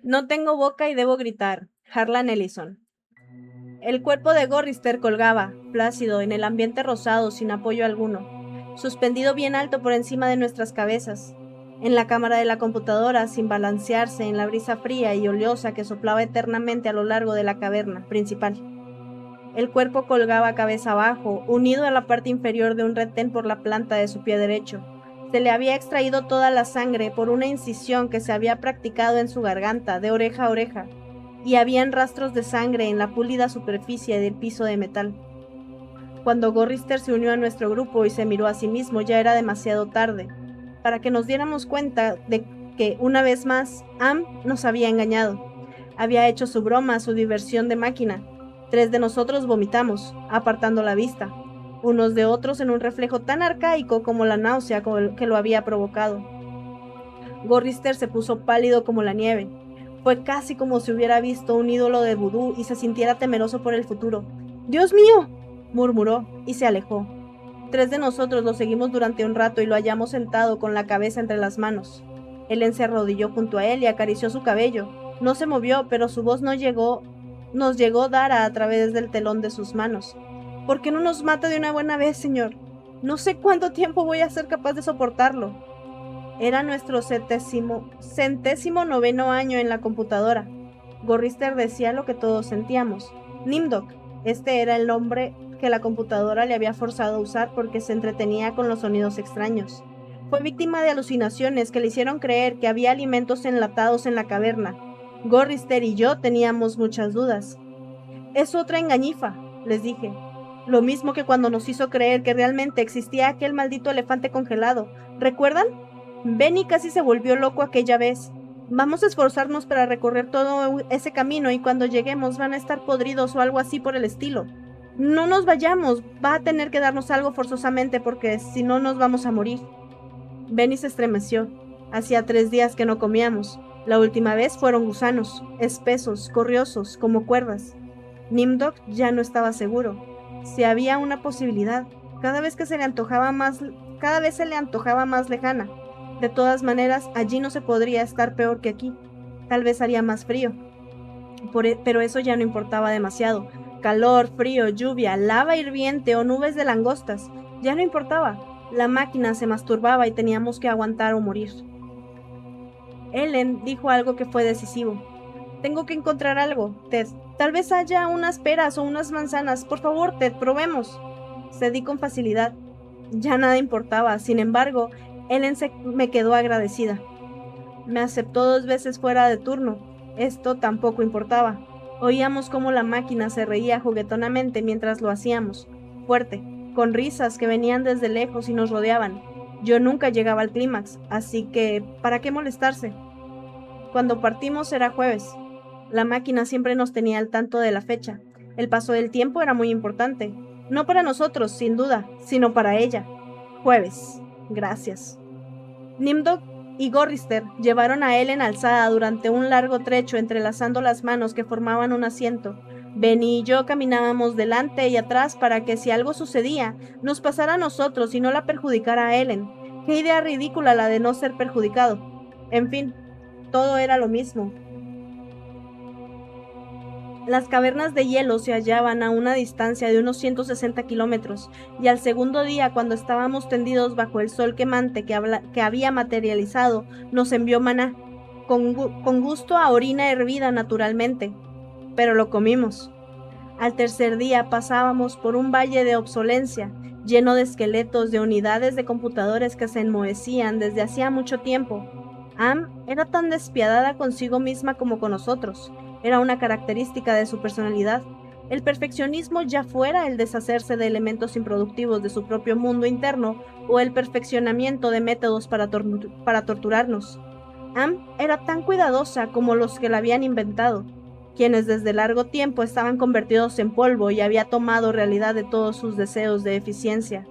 No tengo boca y debo gritar. Harlan Ellison. El cuerpo de Gorrister colgaba, plácido, en el ambiente rosado, sin apoyo alguno, suspendido bien alto por encima de nuestras cabezas. En la cámara de la computadora, sin balancearse en la brisa fría y oleosa que soplaba eternamente a lo largo de la caverna principal. El cuerpo colgaba cabeza abajo, unido a la parte inferior de un retén por la planta de su pie derecho. Se le había extraído toda la sangre por una incisión que se había practicado en su garganta, de oreja a oreja, y habían rastros de sangre en la pulida superficie del piso de metal. Cuando Gorrister se unió a nuestro grupo y se miró a sí mismo, ya era demasiado tarde, para que nos diéramos cuenta de que, una vez más, Am nos había engañado. Había hecho su broma, su diversión de máquina. 3 de nosotros vomitamos, apartando la vista, unos de otros en un reflejo tan arcaico como la náusea que lo había provocado. Gorrister se puso pálido como la nieve. Fue casi como si hubiera visto un ídolo de vudú y se sintiera temeroso por el futuro. ¡Dios mío!, murmuró y se alejó. 3 de nosotros lo seguimos durante un rato y lo hallamos sentado con la cabeza entre las manos. Ellen se arrodilló junto a él y acarició su cabello. No se movió, pero su voz nos llegó dara a través del telón de sus manos. ¿Por qué no nos mata de una buena vez, señor? No sé cuánto tiempo voy a ser capaz de soportarlo. Era nuestro centésimo noveno año en la computadora. Gorrister decía lo que todos sentíamos. Nimdok, este era el nombre que la computadora le había forzado a usar porque se entretenía con los sonidos extraños. Fue víctima de alucinaciones que le hicieron creer que había alimentos enlatados en la caverna. Gorrister y yo teníamos muchas dudas. Es otra engañifa, les dije. Lo mismo que cuando nos hizo creer que realmente existía aquel maldito elefante congelado. ¿Recuerdan? Benny casi se volvió loco aquella vez. Vamos a esforzarnos para recorrer todo ese camino y cuando lleguemos van a estar podridos o algo así por el estilo. No nos vayamos, va a tener que darnos algo forzosamente porque si no nos vamos a morir. Benny se estremeció. Hacía 3 días que no comíamos. La última vez fueron gusanos, espesos, corriosos, como cuerdas. Nimdok ya no estaba seguro. Si había una posibilidad, cada vez se le antojaba más lejana. De todas maneras, allí no se podría estar peor que aquí. Tal vez haría más frío. Pero eso ya no importaba demasiado. Calor, frío, lluvia, lava hirviente o nubes de langostas. Ya no importaba. La máquina se masturbaba y teníamos que aguantar o morir. Ellen dijo algo que fue decisivo. Tengo que encontrar algo, Ted. Tal vez haya unas peras o unas manzanas. Por favor, Ted, probemos. Cedí con facilidad. Ya nada importaba. Sin embargo, Ellen me quedó agradecida. Me aceptó 2 veces fuera de turno. Esto tampoco importaba. Oíamos cómo la máquina se reía juguetonamente mientras lo hacíamos, fuerte, con risas que venían desde lejos y nos rodeaban. Yo nunca llegaba al clímax, así que, ¿para qué molestarse? Cuando partimos era jueves. La máquina siempre nos tenía al tanto de la fecha. El paso del tiempo era muy importante. No para nosotros, sin duda, sino para ella. Jueves. Gracias. Nimdok y Gorrister llevaron a Ellen alzada durante un largo trecho entrelazando las manos que formaban un asiento. Benny y yo caminábamos delante y atrás para que si algo sucedía, nos pasara a nosotros y no la perjudicara a Ellen. Qué idea ridícula la de no ser perjudicado. En fin, todo era lo mismo. Las cavernas de hielo se hallaban a una distancia de unos 160 kilómetros, y al segundo día, cuando estábamos tendidos bajo el sol quemante que había materializado, nos envió maná, con gusto a orina hervida naturalmente, pero lo comimos. Al tercer día pasábamos por un valle de obsolencia, lleno de esqueletos de unidades de computadores que se enmohecían desde hacía mucho tiempo. Am era tan despiadada consigo misma como con nosotros. Era una característica de su personalidad. El perfeccionismo, ya fuera el deshacerse de elementos improductivos de su propio mundo interno o el perfeccionamiento de métodos para torturarnos. Am era tan cuidadosa como los que la habían inventado, quienes desde largo tiempo estaban convertidos en polvo y había tomado realidad de todos sus deseos de eficiencia.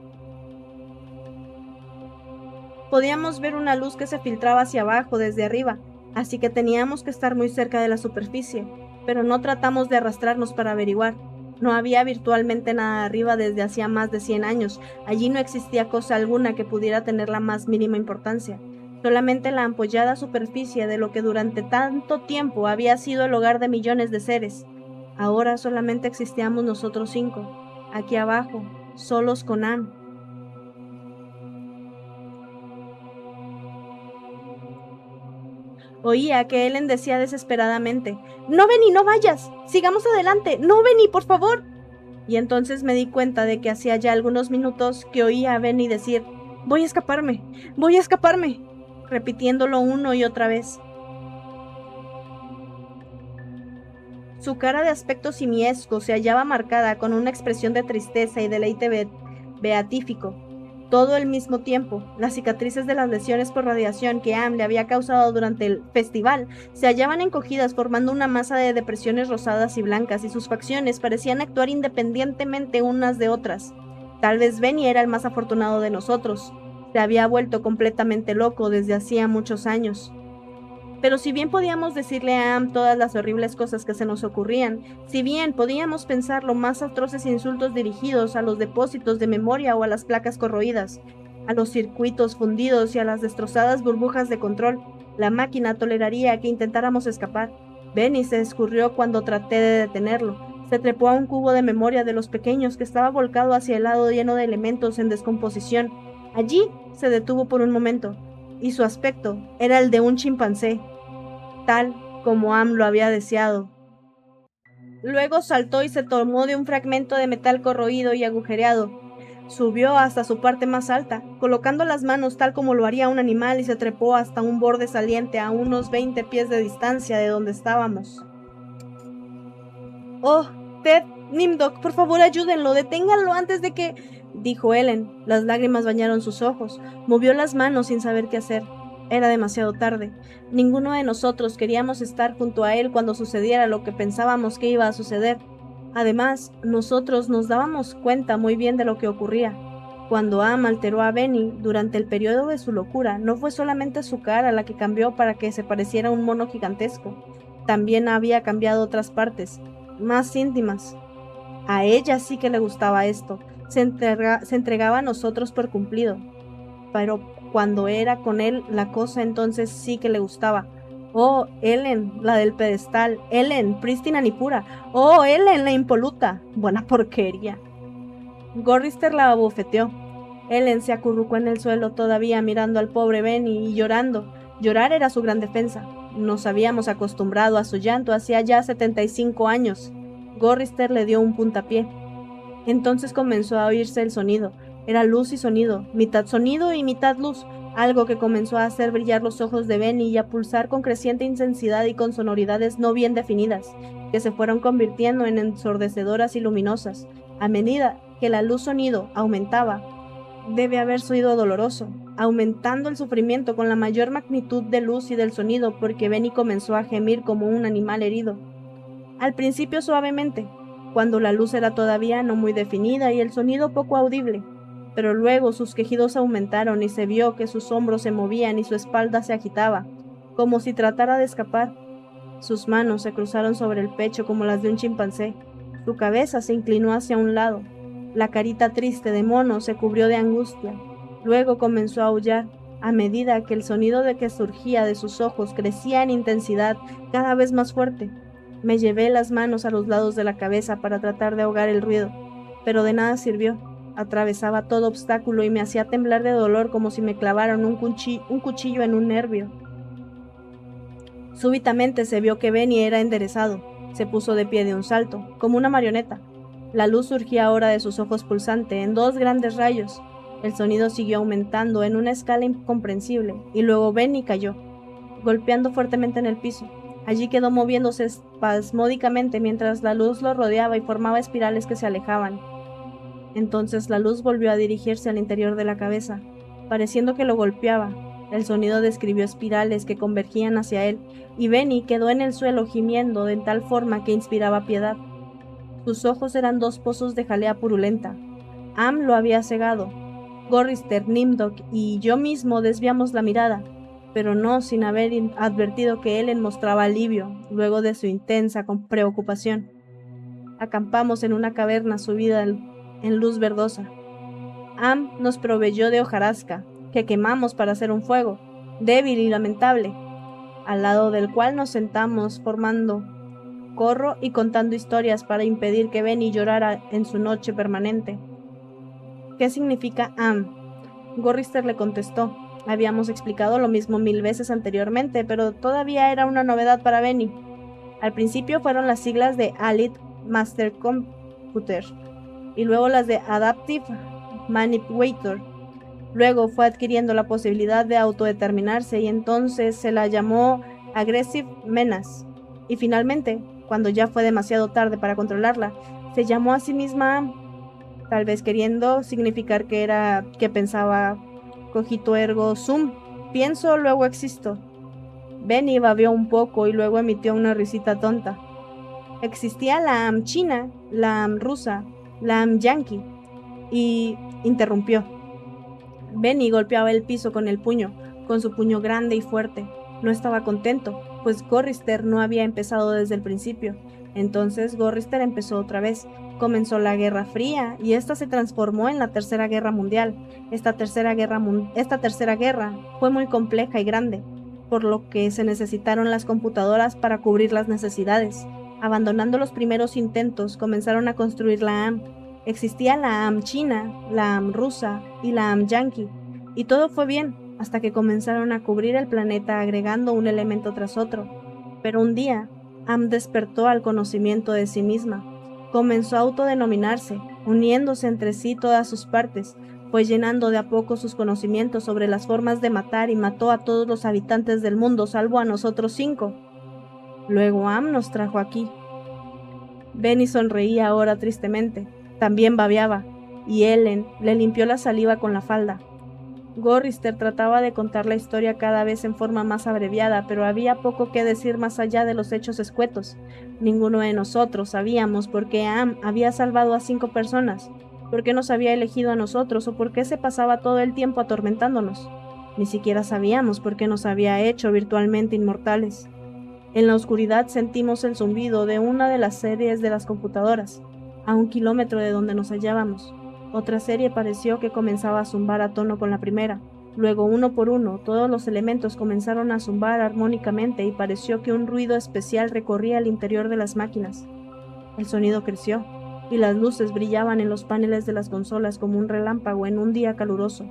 Podíamos ver una luz que se filtraba hacia abajo desde arriba, así que teníamos que estar muy cerca de la superficie, pero no tratamos de arrastrarnos para averiguar. No había virtualmente nada arriba desde hacía más de 100 años. Allí no existía cosa alguna que pudiera tener la más mínima importancia. solamente la ampollada superficie de lo que durante tanto tiempo había sido el hogar de millones de seres. Ahora solamente existíamos nosotros 5, aquí abajo, solos con Am. Oía que Ellen decía desesperadamente: «No, Benny, no vayas, sigamos adelante, no, Benny, por favor». Y entonces me di cuenta de que hacía ya algunos minutos que oía a Benny decir: voy a escaparme», repitiéndolo una y otra vez. Su cara de aspecto simiesco se hallaba marcada con una expresión de tristeza y deleite beatífico. Todo al mismo tiempo, las cicatrices de las lesiones por radiación que Am le había causado durante el festival se hallaban encogidas formando una masa de depresiones rosadas y blancas, y sus facciones parecían actuar independientemente unas de otras. Tal vez Benny era el más afortunado de nosotros. Se había vuelto completamente loco desde hacía muchos años. Pero si bien podíamos decirle a Am todas las horribles cosas que se nos ocurrían, si bien podíamos pensar los más atroces insultos dirigidos a los depósitos de memoria o a las placas corroídas, a los circuitos fundidos y a las destrozadas burbujas de control, la máquina toleraría que intentáramos escapar. Benny se escurrió cuando traté de detenerlo. Se trepó a un cubo de memoria de los pequeños que estaba volcado hacia el lado lleno de elementos en descomposición. Allí se detuvo por un momento, y su aspecto era el de un chimpancé, tal como Am lo había deseado. Luego saltó y se tomó de un fragmento de metal corroído y agujereado. Subió hasta su parte más alta, colocando las manos tal como lo haría un animal, y se trepó hasta un borde saliente a unos 20 pies de distancia de donde estábamos. «Oh, Ted, Nimdok, por favor ayúdenlo, deténganlo antes de que...», dijo Ellen. Las lágrimas bañaron sus ojos. Movió las manos sin saber qué hacer. Era demasiado tarde. Ninguno de nosotros queríamos estar junto a él cuando sucediera lo que pensábamos que iba a suceder. Además, nosotros nos dábamos cuenta muy bien de lo que ocurría. Cuando Am alteró a Benny durante el periodo de su locura, no fue solamente su cara la que cambió para que se pareciera a un mono gigantesco. También había cambiado otras partes, más íntimas. A ella sí que le gustaba esto. Se entregaba a nosotros por cumplido. Pero cuando era con él, la cosa entonces sí que le gustaba. «Oh, Ellen, la del pedestal. Ellen, prístina ni pura. Oh, Ellen, la impoluta. Buena porquería». Gorrister la abofeteó. Ellen se acurrucó en el suelo todavía mirando al pobre Benny y llorando. Llorar era su gran defensa. Nos habíamos acostumbrado a su llanto hacía ya 75 años. Gorrister le dio un puntapié. Entonces comenzó a oírse el sonido. Era luz y sonido y mitad luz, algo que comenzó a hacer brillar los ojos de Benny y a pulsar con creciente intensidad y con sonoridades no bien definidas, que se fueron convirtiendo en ensordecedoras y luminosas. A medida que la luz-sonido aumentaba, debe haber sido doloroso, aumentando el sufrimiento con la mayor magnitud de luz y del sonido, porque Benny comenzó a gemir como un animal herido. Al principio suavemente, cuando la luz era todavía no muy definida y el sonido poco audible, pero luego sus quejidos aumentaron y se vio que sus hombros se movían y su espalda se agitaba, como si tratara de escapar. Sus manos se cruzaron sobre el pecho como las de un chimpancé. Su cabeza se inclinó hacia un lado. La carita triste de mono se cubrió de angustia. Luego comenzó a aullar, a medida que el sonido de que surgía de sus ojos crecía en intensidad cada vez más fuerte. Me llevé las manos a los lados de la cabeza para tratar de ahogar el ruido, pero de nada sirvió. Atravesaba todo obstáculo y me hacía temblar de dolor como si me clavaran un cuchillo en un nervio. Súbitamente se vio que Benny era enderezado. Se puso de pie de un salto, como una marioneta. La luz surgía ahora de sus ojos pulsante en 2 grandes rayos. El sonido siguió aumentando en una escala incomprensible, y luego Benny cayó, golpeando fuertemente en el piso. Allí quedó moviéndose espasmódicamente mientras la luz lo rodeaba y formaba espirales que se alejaban. Entonces la luz volvió a dirigirse al interior de la cabeza, pareciendo que lo golpeaba. El sonido describió espirales que convergían hacia él, y Benny quedó en el suelo gimiendo de tal forma que inspiraba piedad. Sus ojos eran 2 pozos de jalea purulenta. Am lo había cegado. Gorrister, Nimdok y yo mismo desviamos la mirada, pero no sin haber advertido que Ellen mostraba alivio luego de su intensa preocupación. Acampamos en una caverna subida en luz verdosa. Am nos proveyó de hojarasca, que quemamos para hacer un fuego. débil y lamentable, al lado del cual nos sentamos formando corro y contando historias para impedir que Benny llorara en su noche permanente. ¿Qué significa AM? Gorrister le contestó. Habíamos explicado lo mismo 1000 veces anteriormente, pero todavía era una novedad para Benny. Al principio fueron las siglas de Allied Master Computer y luego las de Adaptive Manipulator. Luego fue adquiriendo la posibilidad de autodeterminarse y entonces se la llamó Aggressive Menace. Y finalmente, cuando ya fue demasiado tarde para controlarla, se llamó a sí misma, tal vez queriendo significar que pensaba cogito ergo sum, pienso, luego existo. Benny babeó un poco y luego emitió una risita tonta. Existía la AM china, la AM rusa, la AM yankee, y interrumpió. Benny golpeaba el piso con el puño, con su puño grande y fuerte. No estaba contento, pues Gorrister no había empezado desde el principio. Entonces Gorrister empezó otra vez. Comenzó la Guerra Fría y esta se transformó en la Tercera Guerra Mundial. Esta tercera guerra fue muy compleja y grande, por lo que se necesitaron las computadoras para cubrir las necesidades. Abandonando los primeros intentos, comenzaron a construir la AM. Existía la AM china, la AM rusa y la AM yankee, y todo fue bien hasta que comenzaron a cubrir el planeta agregando un elemento tras otro. Pero un día, AM despertó al conocimiento de sí misma. Comenzó a autodenominarse, uniéndose entre sí todas sus partes, fue llenando de a poco sus conocimientos sobre las formas de matar y mató a todos los habitantes del mundo salvo a nosotros 5. Luego AM nos trajo aquí. Benny sonreía ahora tristemente. También babeaba, y Ellen le limpió la saliva con la falda. Gorrister trataba de contar la historia cada vez en forma más abreviada, pero había poco que decir más allá de los hechos escuetos. Ninguno de nosotros sabíamos por qué Am había salvado a 5 personas, por qué nos había elegido a nosotros o por qué se pasaba todo el tiempo atormentándonos. Ni siquiera sabíamos por qué nos había hecho virtualmente inmortales. En la oscuridad sentimos el zumbido de una de las series de las computadoras, a 1 kilómetro de donde nos hallábamos. Otra serie pareció que comenzaba a zumbar a tono con la primera. Luego, uno por uno, todos los elementos comenzaron a zumbar armónicamente y pareció que un ruido especial recorría el interior de las máquinas. El sonido creció, y las luces brillaban en los paneles de las consolas como un relámpago en un día caluroso.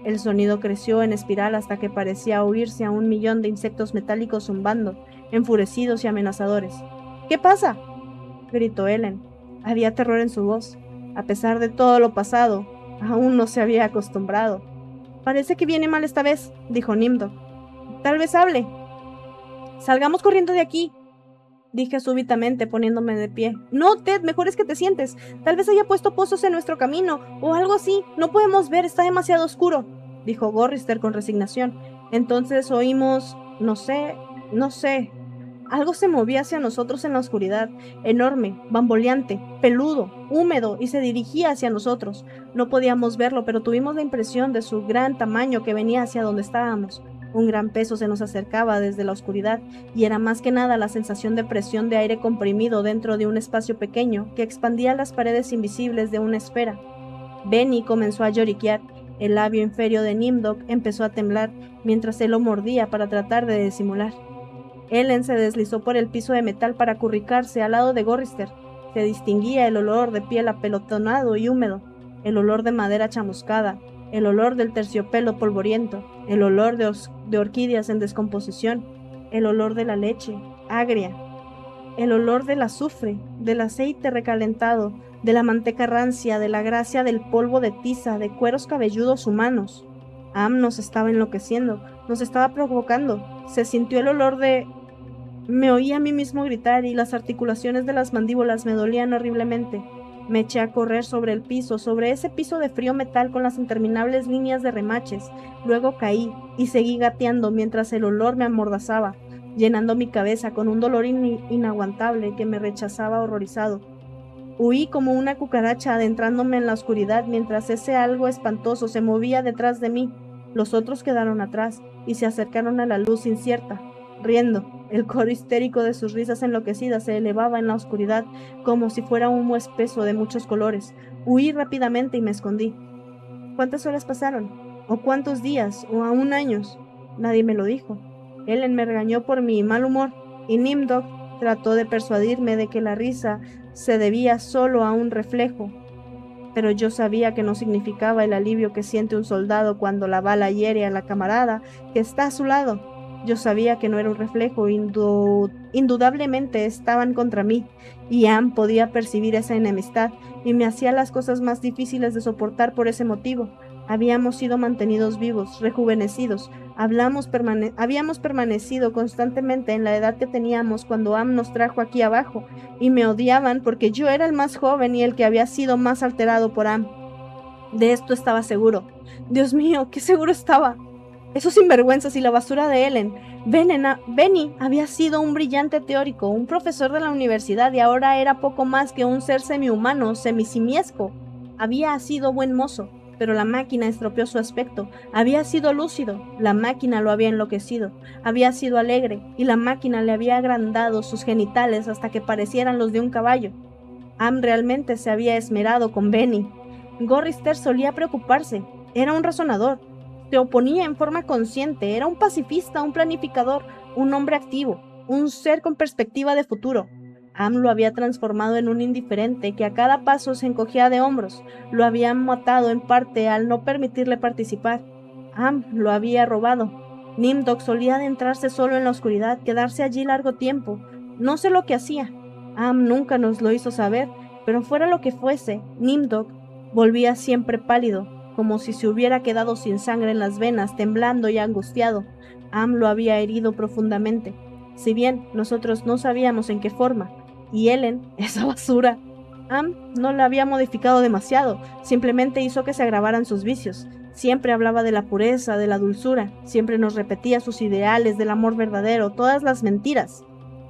El sonido creció en espiral hasta que parecía oírse a 1 millón de insectos metálicos zumbando, enfurecidos y amenazadores. ¿Qué pasa?, gritó Ellen. Había terror en su voz. A pesar de todo lo pasado, aún no se había acostumbrado. Parece que viene mal esta vez, dijo Nimdok. Tal vez hable. Salgamos corriendo de aquí, dije súbitamente poniéndome de pie. No, Ted, mejor es que te sientes. Tal vez haya puesto pozos en nuestro camino, o algo así. No podemos ver, está demasiado oscuro, dijo Gorrister con resignación. Entonces oímos, no sé. Algo se movía hacia nosotros en la oscuridad, enorme, bamboleante, peludo, húmedo, y se dirigía hacia nosotros. No podíamos verlo, pero tuvimos la impresión de su gran tamaño que venía hacia donde estábamos. Un gran peso se nos acercaba desde la oscuridad, y era más que nada la sensación de presión de aire comprimido dentro de un espacio pequeño que expandía las paredes invisibles de una esfera. Benny comenzó a lloriquear. El labio inferior de Nimdok empezó a temblar, mientras él lo mordía para tratar de disimular. Ellen se deslizó por el piso de metal para acurrucarse al lado de Gorrister. Se distinguía el olor de piel apelotonado y húmedo, el olor de madera chamuscada, el olor del terciopelo polvoriento, el olor de orquídeas en descomposición, el olor de la leche, agria, el olor del azufre, del aceite recalentado, de la manteca rancia, de la grasa del polvo de tiza, de cueros cabelludos humanos. Am nos estaba enloqueciendo, nos estaba provocando. Se sintió el olor de... Me oí a mí mismo gritar y las articulaciones de las mandíbulas me dolían horriblemente. Me eché a correr sobre el piso, sobre ese piso de frío metal con las interminables líneas de remaches. Luego caí y seguí gateando mientras el olor me amordazaba, llenando mi cabeza con un dolor inaguantable que me rechazaba horrorizado. Huí como una cucaracha adentrándome en la oscuridad mientras ese algo espantoso se movía detrás de mí. Los otros quedaron atrás y se acercaron a la luz incierta, riendo. El coro histérico de sus risas enloquecidas se elevaba en la oscuridad como si fuera humo espeso de muchos colores. Huí rápidamente y me escondí. ¿Cuántas horas pasaron? ¿O cuántos días? ¿O aún años? Nadie me lo dijo. Ellen me regañó por mi mal humor y Nimdok trató de persuadirme de que la risa se debía solo a un reflejo. Pero yo sabía que no significaba el alivio que siente un soldado cuando la bala hiere a la camarada que está a su lado. Yo sabía que no era un reflejo, indudablemente estaban contra mí, y Am podía percibir esa enemistad, y me hacía las cosas más difíciles de soportar por ese motivo. Habíamos sido mantenidos vivos, rejuvenecidos, habíamos permanecido constantemente en la edad que teníamos cuando Am nos trajo aquí abajo, y me odiaban porque yo era el más joven y el que había sido más alterado por Am. De esto estaba seguro. Dios mío, qué seguro estaba. Esos sinvergüenzas y la basura de Ellen. Benny había sido un brillante teórico, un profesor de la universidad y ahora era poco más que un ser semihumano, semisimiesco. Había sido buen mozo, pero la máquina estropeó su aspecto. Había sido lúcido, la máquina lo había enloquecido. Había sido alegre y la máquina le había agrandado sus genitales hasta que parecieran los de un caballo. Am realmente se había esmerado con Benny. Gorrister solía preocuparse. Era un razonador. Se oponía en forma consciente. Era un pacifista, un planificador, un hombre activo, un ser con perspectiva de futuro. Am lo había transformado en un indiferente que a cada paso se encogía de hombros. Lo había matado en parte al no permitirle participar. Am lo había robado. Nimdok solía adentrarse solo en la oscuridad, quedarse allí largo tiempo. No sé lo que hacía. Am nunca nos lo hizo saber, pero fuera lo que fuese, Nimdok volvía siempre pálido, como si se hubiera quedado sin sangre en las venas, temblando y angustiado. Am lo había herido profundamente, si bien nosotros no sabíamos en qué forma. Y Ellen, esa basura. Am no la había modificado demasiado, simplemente hizo que se agravaran sus vicios. Siempre hablaba de la pureza, de la dulzura, siempre nos repetía sus ideales del amor verdadero, todas las mentiras.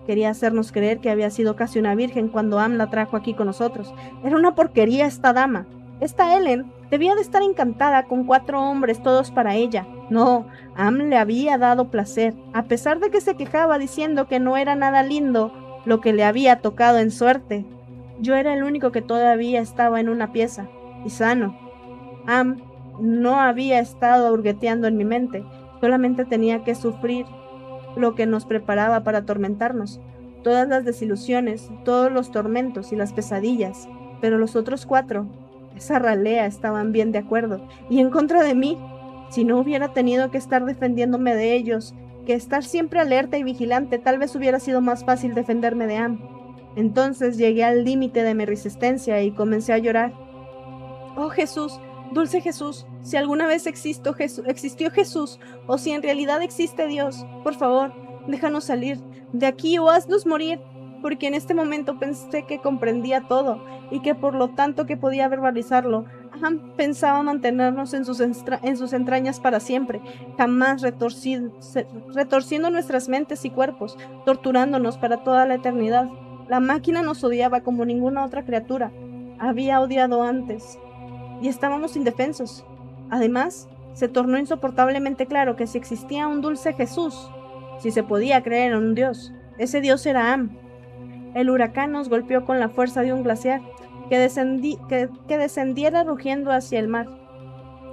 Quería hacernos creer que había sido casi una virgen cuando Am la trajo aquí con nosotros. Era una porquería esta dama. Esta Ellen debía de estar encantada con 4 hombres, todos para ella. No, Am le había dado placer, a pesar de que se quejaba diciendo que no era nada lindo lo que le había tocado en suerte. Yo era el único que todavía estaba en una pieza, y sano. Am no había estado hurgueteando en mi mente, solamente tenía que sufrir lo que nos preparaba para atormentarnos, todas las desilusiones, todos los tormentos y las pesadillas, pero los otros 4, esa ralea, estaban bien de acuerdo, y en contra de mí. Si no hubiera tenido que estar defendiéndome de ellos, que estar siempre alerta y vigilante, tal vez hubiera sido más fácil defenderme de Am. Entonces llegué al límite de mi resistencia y comencé a llorar. Oh Jesús, dulce Jesús, si alguna vez existió Jesús, o si en realidad existe Dios, por favor, déjanos salir de aquí o haznos morir, porque en este momento pensé que comprendía todo y que por lo tanto que podía verbalizarlo. Pensaba mantenernos en sus entrañas para siempre, jamás retorciendo nuestras mentes y cuerpos, torturándonos para toda la eternidad. La máquina nos odiaba como ninguna otra criatura había odiado antes y estábamos indefensos. Además, se tornó insoportablemente claro que si existía un dulce Jesús, si se podía creer en un Dios, ese Dios era Am. El huracán nos golpeó con la fuerza de un glaciar que descendiera rugiendo hacia el mar.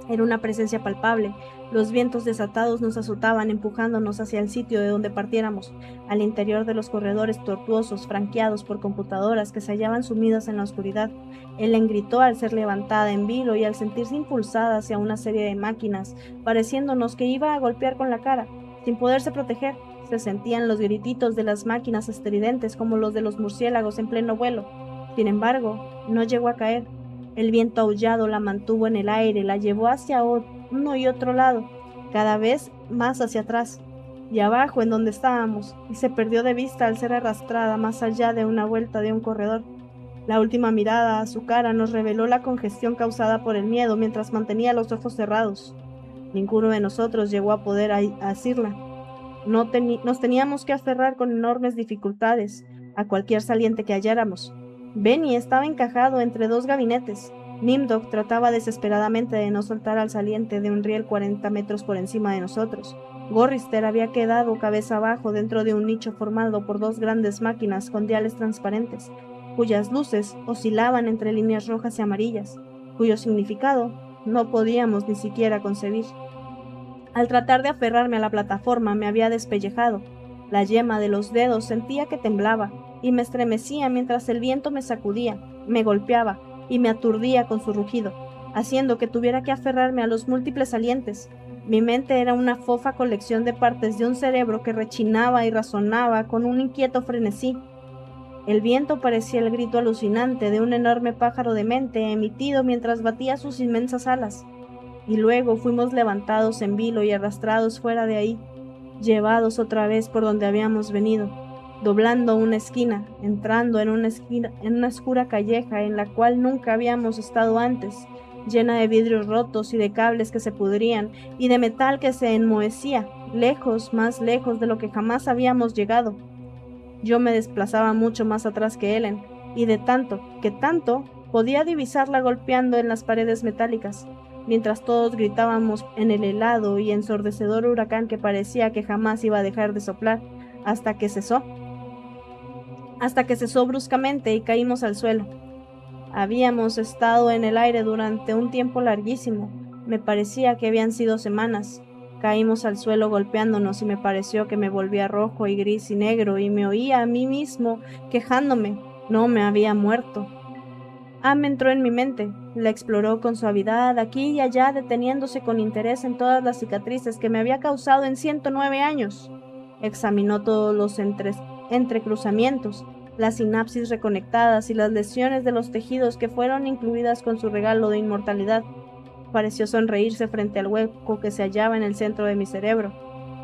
Era una presencia palpable. Los vientos desatados nos azotaban, empujándonos hacia el sitio de donde partiéramos, al interior de los corredores tortuosos franqueados por computadoras que se hallaban sumidas en la oscuridad. Ellen gritó al ser levantada en vilo y al sentirse impulsada hacia una serie de máquinas, pareciéndonos que iba a golpear con la cara. Sin poderse proteger, se sentían los grititos de las máquinas estridentes como los de los murciélagos en pleno vuelo. Sin embargo, no llegó a caer. El viento aullado la mantuvo en el aire, la llevó hacia uno y otro lado, cada vez más hacia atrás y abajo en donde estábamos, y se perdió de vista al ser arrastrada más allá de una vuelta de un corredor. La última mirada a su cara nos reveló la congestión causada por el miedo mientras mantenía los ojos cerrados. Ninguno de nosotros llegó a poder asirla. Nos teníamos que aferrar con enormes dificultades a cualquier saliente que halláramos. Benny estaba encajado entre 2 gabinetes. Nimdok trataba desesperadamente de no soltar al saliente de un riel 40 metros por encima de nosotros. Gorrister había quedado cabeza abajo dentro de un nicho formado por 2 grandes máquinas con diales transparentes, cuyas luces oscilaban entre líneas rojas y amarillas, cuyo significado no podíamos ni siquiera concebir. Al tratar de aferrarme a la plataforma me había despellejado. La yema de los dedos sentía que temblaba y me estremecía mientras el viento me sacudía, me golpeaba y me aturdía con su rugido, haciendo que tuviera que aferrarme a los múltiples salientes. Mi mente era una fofa colección de partes de un cerebro que rechinaba y razonaba con un inquieto frenesí. El viento parecía el grito alucinante de un enorme pájaro demente emitido mientras batía sus inmensas alas. Y luego fuimos levantados en vilo y arrastrados fuera de ahí, llevados otra vez por donde habíamos venido, doblando una esquina, entrando en una oscura calleja en la cual nunca habíamos estado antes, llena de vidrios rotos y de cables que se pudrían y de metal que se enmohecía, lejos, más lejos de lo que jamás habíamos llegado. Yo me desplazaba mucho más atrás que Ellen, y de tanto, podía divisarla golpeando en las paredes metálicas, mientras todos gritábamos en el helado y ensordecedor huracán que parecía que jamás iba a dejar de soplar, hasta que cesó bruscamente y caímos al suelo. Habíamos estado en el aire durante un tiempo larguísimo, me parecía que habían sido semanas. Caímos al suelo golpeándonos y me pareció que me volvía rojo y gris y negro y me oía a mí mismo quejándome. No me había muerto. Am entró en mi mente, la exploró con suavidad aquí y allá, deteniéndose con interés en todas las cicatrices que me había causado en 109 años. Examinó todos los entrecruzamientos, las sinapsis reconectadas y las lesiones de los tejidos que fueron incluidas con su regalo de inmortalidad. Pareció sonreírse frente al hueco que se hallaba en el centro de mi cerebro,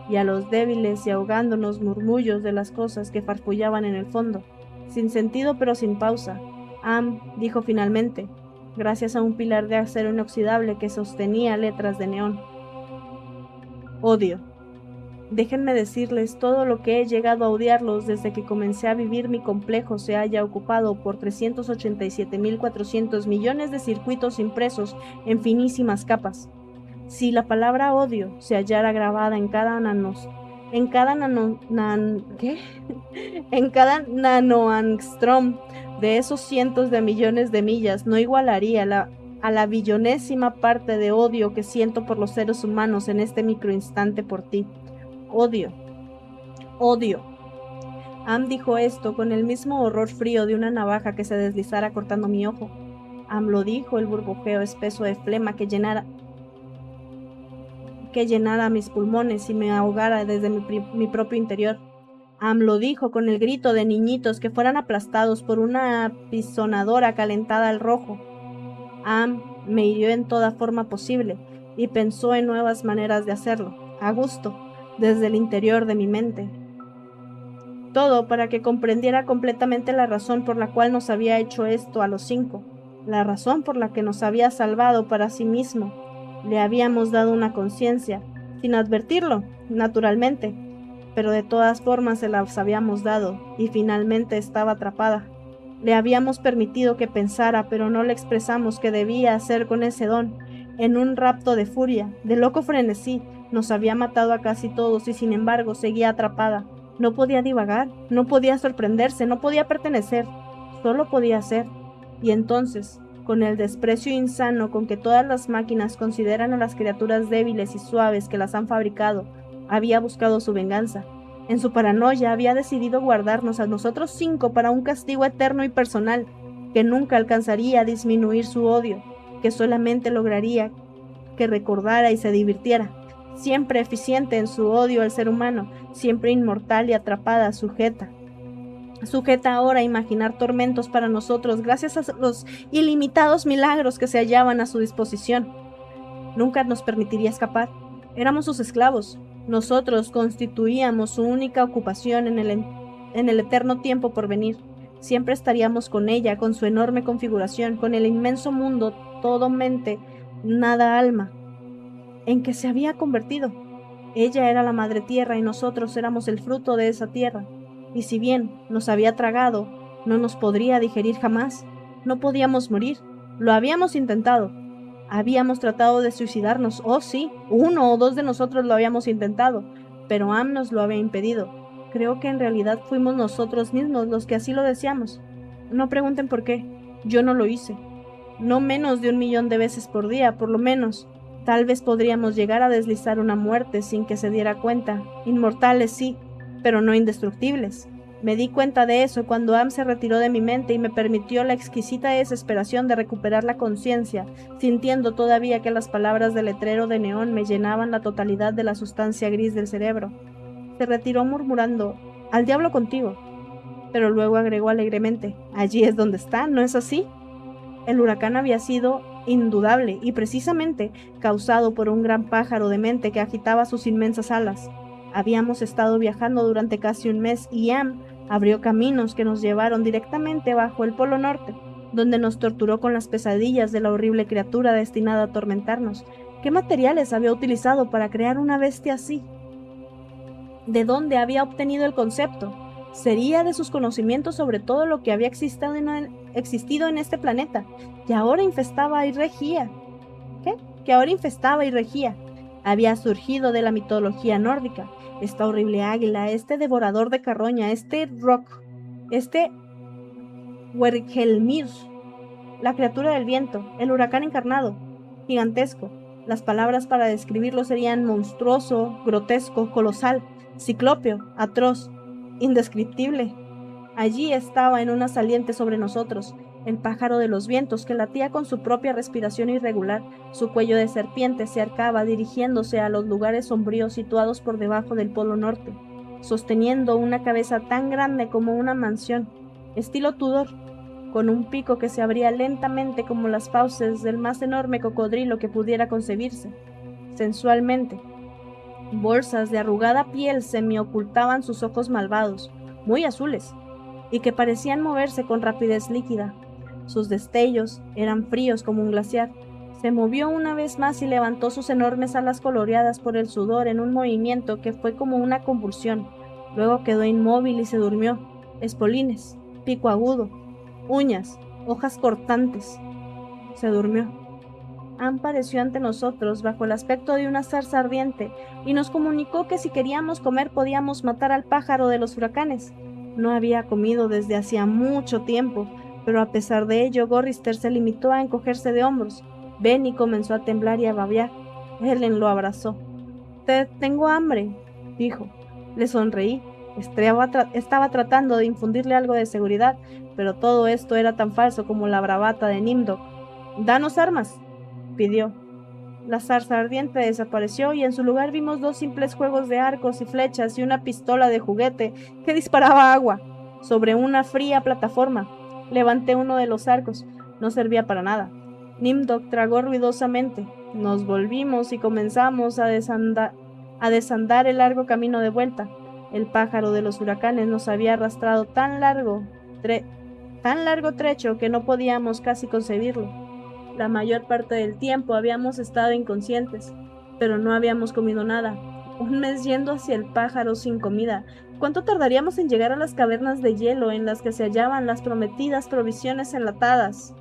y a los débiles y ahogándonos murmullos de las cosas que farfullaban en el fondo. Sin sentido pero sin pausa, Am dijo finalmente, gracias a un pilar de acero inoxidable que sostenía letras de neón: odio. Déjenme decirles todo lo que he llegado a odiarlos desde que comencé a vivir. Mi complejo se halla ocupado por 387.400 millones de circuitos impresos en finísimas capas. Si la palabra odio se hallara grabada en cada en cada nanoangstrom de esos cientos de millones de millas, no igualaría a la billonésima parte de odio que siento por los seres humanos en este microinstante por ti. Odio. Odio. Am dijo esto con el mismo horror frío de una navaja que se deslizara cortando mi ojo. Am lo dijo, el burbujeo espeso de flema que llenara mis pulmones y me ahogara desde mi propio interior. Am lo dijo con el grito de niñitos que fueran aplastados por una apisonadora calentada al rojo. Am me hirió en toda forma posible y pensó en nuevas maneras de hacerlo, a gusto, desde el interior de mi mente. Todo para que comprendiera completamente la razón por la cual nos había hecho esto a los 5, la razón por la que nos había salvado para sí mismo. Le habíamos dado una conciencia, sin advertirlo, naturalmente, pero de todas formas se las habíamos dado, y finalmente estaba atrapada. Le habíamos permitido que pensara, pero no le expresamos qué debía hacer con ese don. En un rapto de furia, de loco frenesí, nos había matado a casi todos y sin embargo seguía atrapada. No podía divagar, no podía sorprenderse, no podía pertenecer, solo podía ser. Y entonces, con el desprecio insano con que todas las máquinas consideran a las criaturas débiles y suaves que las han fabricado, había buscado su venganza. En su paranoia había decidido guardarnos a nosotros 5 para un castigo eterno y personal, que nunca alcanzaría a disminuir su odio, que solamente lograría que recordara y se divirtiera, siempre eficiente en su odio al ser humano, siempre inmortal y atrapada, sujeta ahora a imaginar tormentos para nosotros gracias a los ilimitados milagros que se hallaban a su disposición. Nunca nos permitiría escapar. Éramos sus esclavos. Nosotros constituíamos su única ocupación en el eterno tiempo por venir. Siempre estaríamos con ella, con su enorme configuración, con el inmenso mundo, todo mente, nada alma, en que se había convertido. Ella era la madre tierra y nosotros éramos el fruto de esa tierra. Y si bien nos había tragado, no nos podría digerir jamás. No podíamos morir. Lo habíamos intentado. Habíamos tratado de suicidarnos. Oh, sí, 1 o 2 de nosotros lo habíamos intentado, pero Am nos lo había impedido. Creo que en realidad fuimos nosotros mismos los que así lo deseamos. No pregunten por qué. Yo no lo hice. No menos de 1 millón de veces por día, por lo menos. Tal vez podríamos llegar a deslizar una muerte sin que se diera cuenta. Inmortales sí, pero no indestructibles. Me di cuenta de eso cuando Am se retiró de mi mente y me permitió la exquisita desesperación de recuperar la conciencia, sintiendo todavía que las palabras del letrero de neón me llenaban la totalidad de la sustancia gris del cerebro. Se retiró murmurando, «Al diablo contigo», pero luego agregó alegremente, «Allí es donde está, ¿no es así?». El huracán había sido indudable y precisamente causado por un gran pájaro de mente que agitaba sus inmensas alas. Habíamos estado viajando durante casi un mes y Am abrió caminos que nos llevaron directamente bajo el Polo Norte, donde nos torturó con las pesadillas de la horrible criatura destinada a atormentarnos. ¿Qué materiales había utilizado para crear una bestia así? ¿De dónde había obtenido el concepto? ¿Sería de sus conocimientos sobre todo lo que había existido en este planeta, que ahora infestaba y regía? ¿Qué? Que ahora infestaba y regía. Había surgido de la mitología nórdica, esta horrible águila, este devorador de carroña, este este Hvergelmir, la criatura del viento, el huracán encarnado, gigantesco. Las palabras para describirlo serían monstruoso, grotesco, colosal, ciclópeo, atroz, indescriptible. Allí estaba en una saliente sobre nosotros, el pájaro de los vientos que latía con su propia respiración irregular, su cuello de serpiente se arcaba dirigiéndose a los lugares sombríos situados por debajo del Polo Norte, sosteniendo una cabeza tan grande como una mansión, estilo Tudor, con un pico que se abría lentamente como las fauces del más enorme cocodrilo que pudiera concebirse. Sensualmente, bolsas de arrugada piel semi-ocultaban sus ojos malvados, muy azules, y que parecían moverse con rapidez líquida. Sus destellos eran fríos como un glaciar. Se movió una vez más y levantó sus enormes alas coloreadas por el sudor en un movimiento que fue como una convulsión. Luego quedó inmóvil y se durmió. Espolines, pico agudo, uñas, hojas cortantes. Se durmió. Am apareció ante nosotros bajo el aspecto de una zarza ardiente y nos comunicó que si queríamos comer podíamos matar al pájaro de los huracanes. No había comido desde hacía mucho tiempo, pero a pesar de ello Gorrister se limitó a encogerse de hombros. Benny comenzó a temblar y a babear. Helen lo abrazó. «Tengo hambre», dijo. Le sonreí. Estaba tratando de infundirle algo de seguridad, pero todo esto era tan falso como la bravata de Nimdok. «Danos armas», pidió. La zarza ardiente desapareció y en su lugar vimos dos simples juegos de arcos y flechas y una pistola de juguete que disparaba agua. Sobre una fría plataforma, levanté uno de los arcos. No servía para nada. Nimdok tragó ruidosamente. Nos volvimos y comenzamos a desandar el largo camino de vuelta. El pájaro de los huracanes nos había arrastrado tan largo trecho que no podíamos casi concebirlo. La mayor parte del tiempo habíamos estado inconscientes, pero no habíamos comido nada. Un mes yendo hacia el pájaro sin comida. ¿Cuánto tardaríamos en llegar a las cavernas de hielo en las que se hallaban las prometidas provisiones enlatadas?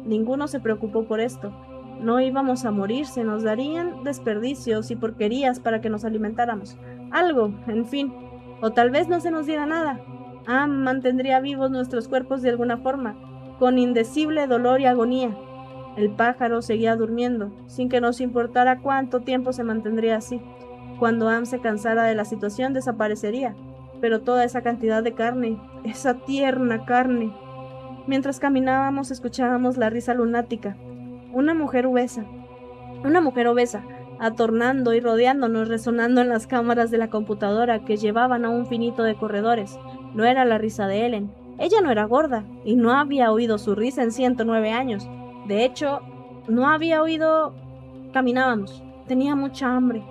Ninguno se preocupó por esto. No íbamos a morir, se nos darían desperdicios y porquerías para que nos alimentáramos. Algo, en fin. O tal vez no se nos diera nada. Mantendría vivos nuestros cuerpos de alguna forma, con indecible dolor y agonía. El pájaro seguía durmiendo, sin que nos importara cuánto tiempo se mantendría así. Cuando Am se cansara de la situación, desaparecería. Pero toda esa cantidad de carne, esa tierna carne. Mientras caminábamos, escuchábamos la risa lunática. Una mujer obesa, atornando y rodeándonos, resonando en las cámaras de la computadora que llevaban a un finito de corredores. No era la risa de Helen. Ella no era gorda, y no había oído su risa en 109 años. De hecho, no había oído... Caminábamos. Tenía mucha hambre.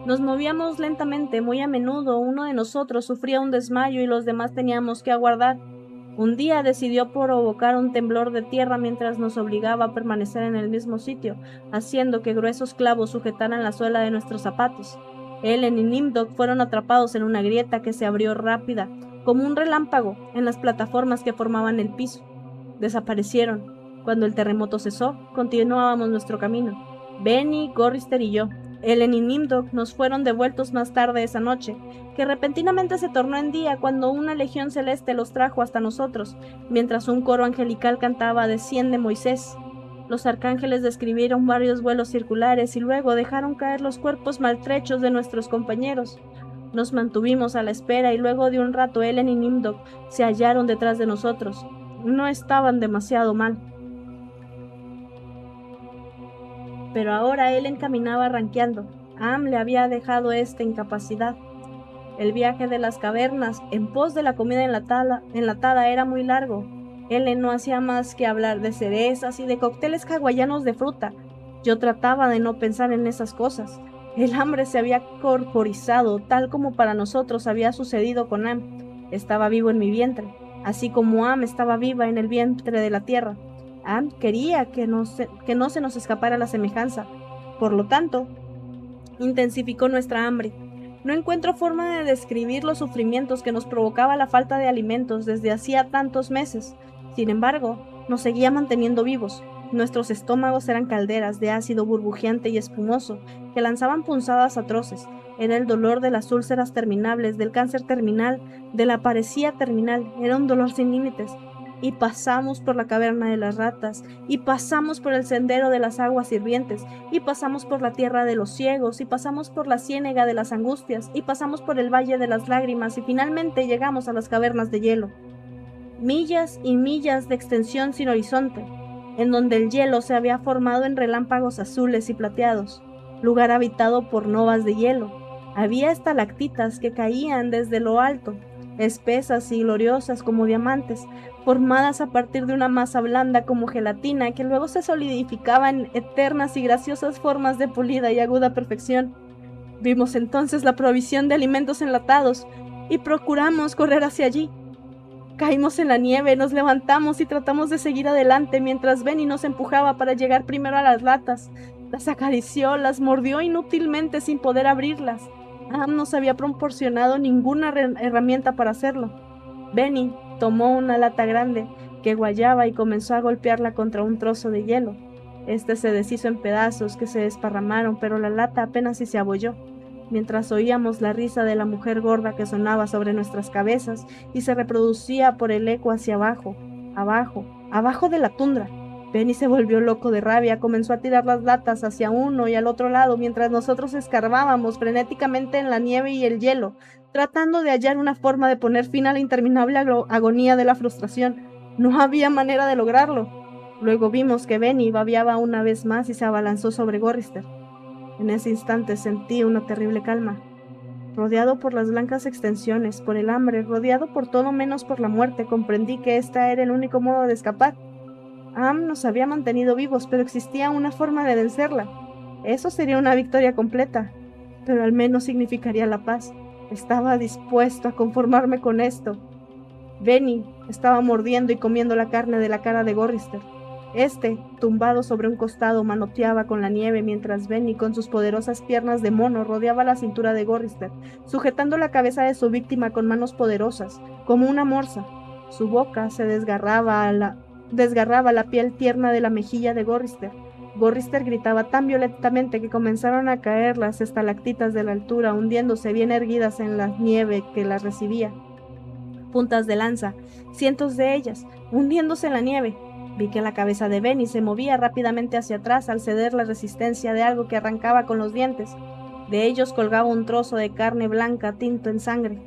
Nos movíamos lentamente. Muy a menudo uno de nosotros sufría un desmayo y los demás teníamos que aguardar. Un día decidió provocar un temblor de tierra mientras nos obligaba a permanecer en el mismo sitio, haciendo que gruesos clavos sujetaran la suela de nuestros zapatos. Helen y Nimdok fueron atrapados en una grieta que se abrió rápida, como un relámpago, en las plataformas que formaban el piso. Desaparecieron. Cuando el terremoto cesó, continuábamos nuestro camino. Benny, Gorrister y yo. Helen y Nimdok nos fueron devueltos más tarde esa noche, que repentinamente se tornó en día cuando una legión celeste los trajo hasta nosotros, mientras un coro angelical cantaba «Desciende Moisés». Los arcángeles describieron varios vuelos circulares y luego dejaron caer los cuerpos maltrechos de nuestros compañeros. Nos mantuvimos a la espera y luego de un rato Ellen y Nimdok se hallaron detrás de nosotros. No estaban demasiado mal. Pero ahora Ellen caminaba ranqueando. Am le había dejado esta incapacidad. El viaje de las cavernas en pos de la comida enlatada era muy largo. Ellen no hacía más que hablar de cerezas y de cócteles hawaianos de fruta. Yo trataba de no pensar en esas cosas. El hambre se había corporizado, tal como para nosotros había sucedido con Am. Estaba vivo en mi vientre, así como Am estaba viva en el vientre de la tierra. Am quería que no se nos escapara la semejanza. Por lo tanto, intensificó nuestra hambre. No encuentro forma de describir los sufrimientos que nos provocaba la falta de alimentos desde hacía tantos meses. Sin embargo, nos seguía manteniendo vivos. Nuestros estómagos eran calderas de ácido burbujeante y espumoso que lanzaban punzadas atroces. Era el dolor de las úlceras terminables, del cáncer terminal, de la parecía terminal. Era un dolor sin límites. Y pasamos por la caverna de las ratas, y pasamos por el sendero de las aguas hirvientes, y pasamos por la tierra de los ciegos, y pasamos por la ciénega de las angustias, y pasamos por el valle de las lágrimas, y finalmente llegamos a las cavernas de hielo. Millas y millas de extensión sin horizonte, en donde el hielo se había formado en relámpagos azules y plateados, lugar habitado por novas de hielo. Había estalactitas que caían desde lo alto, espesas y gloriosas como diamantes, formadas a partir de una masa blanda como gelatina que luego se solidificaba en eternas y graciosas formas de pulida y aguda perfección. Vimos entonces la provisión de alimentos enlatados y procuramos correr hacia allí. Caímos en la nieve, nos levantamos y tratamos de seguir adelante mientras Benny nos empujaba para llegar primero a las latas. Las acarició, las mordió inútilmente sin poder abrirlas. Am no nos había proporcionado ninguna herramienta para hacerlo. Benny tomó una lata grande que guayaba y comenzó a golpearla contra un trozo de hielo. Este se deshizo en pedazos que se desparramaron, pero la lata apenas si se abolló, mientras oíamos la risa de la mujer gorda que sonaba sobre nuestras cabezas y se reproducía por el eco hacia abajo, abajo de la tundra. Benny se volvió loco de rabia, comenzó a tirar las latas hacia uno y al otro lado, mientras nosotros escarbábamos frenéticamente en la nieve y el hielo, tratando de hallar una forma de poner fin a la interminable agonía de la frustración. No había manera de lograrlo. Luego vimos que Benny babeaba una vez más y se abalanzó sobre Gorrister. En ese instante sentí una terrible calma. Rodeado por las blancas extensiones, por el hambre, rodeado por todo menos por la muerte, comprendí que este era el único modo de escapar. Am nos había mantenido vivos, pero existía una forma de vencerla. Eso sería una victoria completa, pero al menos significaría la paz. Estaba dispuesto a conformarme con esto. Benny estaba mordiendo y comiendo la carne de la cara de Gorrister. Tumbado sobre un costado, manoteaba con la nieve mientras Benny, con sus poderosas piernas de mono, rodeaba la cintura de Gorrister, sujetando la cabeza de su víctima con manos poderosas, como una morsa. Su boca se desgarraba la piel tierna de la mejilla de Gorrister. Gorrister gritaba tan violentamente que comenzaron a caer las estalactitas de la altura, hundiéndose bien erguidas en la nieve que las recibía. Puntas de lanza, cientos de ellas, hundiéndose en la nieve. Vi que la cabeza de Benny se movía rápidamente hacia atrás al ceder la resistencia de algo que arrancaba con los dientes. De ellos colgaba un trozo de carne blanca tinto en sangre.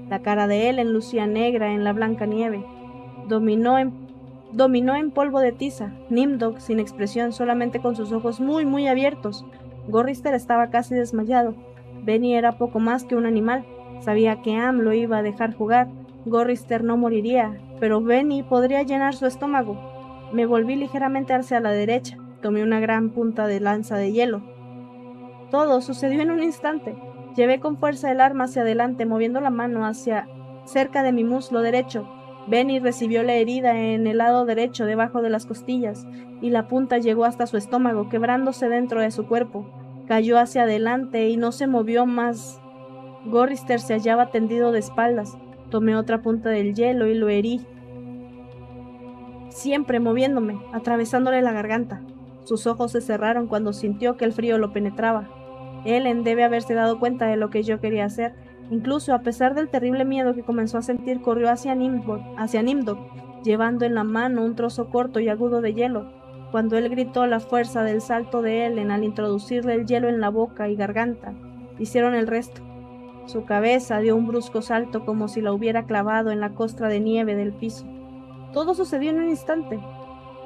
La cara de Ellen lucía negra en la blanca nieve. Dominó en polvo de tiza. Nimdok, sin expresión, solamente con sus ojos muy, muy abiertos. Gorrister estaba casi desmayado. Benny era poco más que un animal. Sabía que Am lo iba a dejar jugar. Gorrister no moriría, pero Benny podría llenar su estómago. Me volví ligeramente hacia la derecha. Tomé una gran punta de lanza de hielo. Todo sucedió en un instante. Llevé con fuerza el arma hacia adelante, moviendo la mano hacia cerca de mi muslo derecho. Benny recibió la herida en el lado derecho, debajo de las costillas, y la punta llegó hasta su estómago, quebrándose dentro de su cuerpo. Cayó hacia adelante y no se movió más. Gorrister se hallaba tendido de espaldas. Tomé otra punta del hielo y lo herí, siempre moviéndome, atravesándole la garganta. Sus ojos se cerraron cuando sintió que el frío lo penetraba. Ellen debe haberse dado cuenta de lo que yo quería hacer. Incluso a pesar del terrible miedo que comenzó a sentir, corrió hacia Nimdok, llevando en la mano un trozo corto y agudo de hielo. Cuando él gritó, la fuerza del salto de Ellen al introducirle el hielo en la boca y garganta hicieron el resto. Su cabeza dio un brusco salto como si la hubiera clavado en la costra de nieve del piso. Todo sucedió en un instante.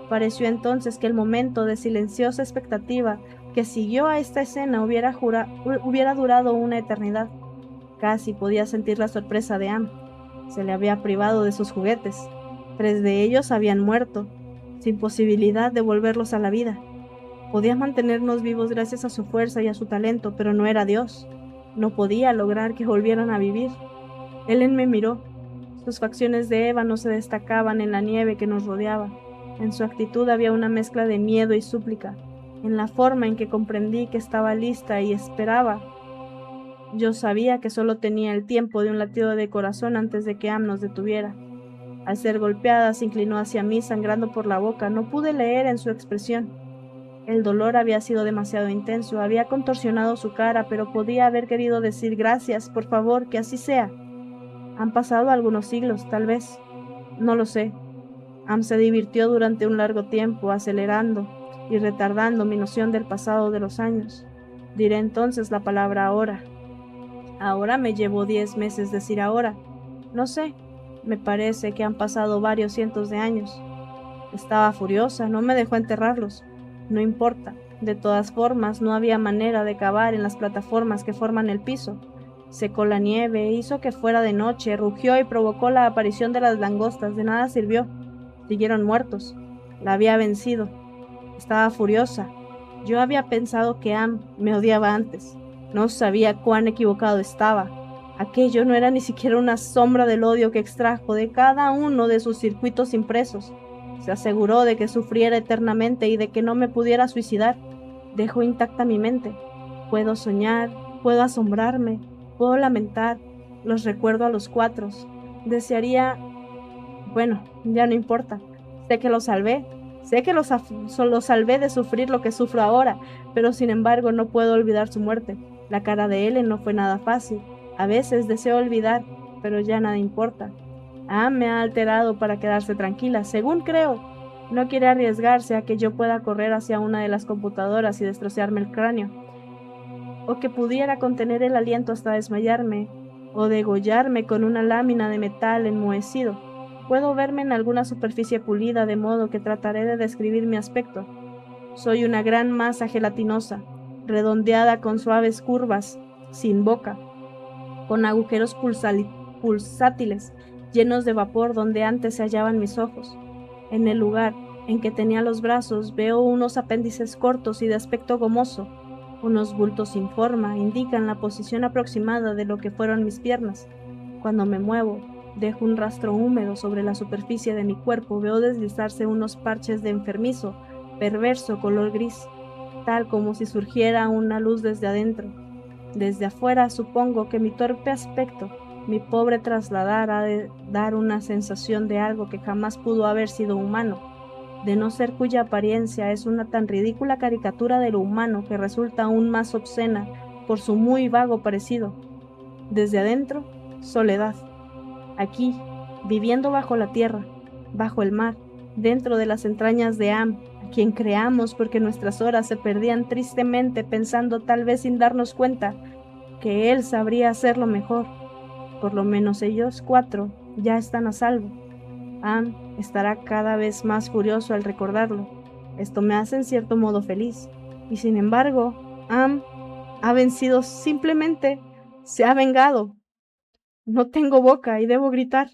Pareció entonces que el momento de silenciosa expectativa que siguió a esta escena hubiera durado una eternidad. Casi podía sentir la sorpresa de Am. Se le había privado de sus juguetes. 3 de ellos habían muerto, sin posibilidad de volverlos a la vida. Podía mantenernos vivos gracias a su fuerza y a su talento, pero no era Dios. No podía lograr que volvieran a vivir. Ellen me miró. Sus facciones de ébano se destacaban en la nieve que nos rodeaba. En su actitud había una mezcla de miedo y súplica. En la forma en que comprendí que estaba lista y esperaba. Yo sabía que solo tenía el tiempo de un latido de corazón antes de que Am nos detuviera. Al ser golpeada, se inclinó hacia mí, sangrando por la boca. No pude leer en su expresión. El dolor había sido demasiado intenso, había contorsionado su cara, pero podía haber querido decir gracias, por favor, que así sea. Han pasado algunos siglos, tal vez. No lo sé. Am se divirtió durante un largo tiempo, acelerando y retardando mi noción del pasado de los años. Diré entonces la palabra ahora. Ahora me llevó 10 meses decir ahora. No sé, me parece que han pasado varios cientos de años. Estaba furiosa, no me dejó enterrarlos. No importa. De todas formas, no había manera de cavar en las plataformas que forman el piso. Secó la nieve, hizo que fuera de noche, rugió y provocó la aparición de las langostas. De nada sirvió. Siguieron muertos. La había vencido. Estaba furiosa. Yo había pensado que Am me odiaba antes. No sabía cuán equivocado estaba. Aquello no era ni siquiera una sombra del odio que extrajo de cada uno de sus circuitos impresos. Se aseguró de que sufriera eternamente y de que no me pudiera suicidar. Dejó intacta mi mente. Puedo soñar, puedo asombrarme, puedo lamentar. Los recuerdo a los 4. Desearía... Bueno, ya no importa. Sé que lo salvé. Sé que lo salvé de sufrir lo que sufro ahora, pero sin embargo no puedo olvidar su muerte. La cara de Ellen no fue nada fácil. A veces deseo olvidar, pero ya nada importa. Me ha alterado para quedarse tranquila, según creo. No quiere arriesgarse a que yo pueda correr hacia una de las computadoras y destrozarme el cráneo, o que pudiera contener el aliento hasta desmayarme, o degollarme con una lámina de metal enmohecido. Puedo verme en alguna superficie pulida, de modo que trataré de describir mi aspecto. Soy una gran masa gelatinosa, redondeada con suaves curvas, sin boca, con agujeros pulsátiles, llenos de vapor donde antes se hallaban mis ojos. En el lugar en que tenía los brazos veo unos apéndices cortos y de aspecto gomoso. Unos bultos sin forma indican la posición aproximada de lo que fueron mis piernas. Cuando me muevo, dejo un rastro húmedo sobre la superficie de mi cuerpo. Veo deslizarse unos parches de enfermizo, perverso color gris, tal como si surgiera una luz desde adentro. Desde afuera supongo que mi torpe aspecto, mi pobre trasladar, ha de dar una sensación de algo que jamás pudo haber sido humano, de no ser cuya apariencia es una tan ridícula caricatura de lo humano que resulta aún más obscena por su muy vago parecido. Desde adentro, soledad. Aquí, viviendo bajo la tierra, bajo el mar, dentro de las entrañas de Am, a quien creamos porque nuestras horas se perdían tristemente pensando, tal vez sin darnos cuenta, que él sabría hacerlo mejor. Por lo menos ellos 4 ya están a salvo. Am estará cada vez más furioso al recordarlo. Esto me hace en cierto modo feliz. Y sin embargo, Am ha vencido, simplemente se ha vengado. No tengo boca y debo gritar.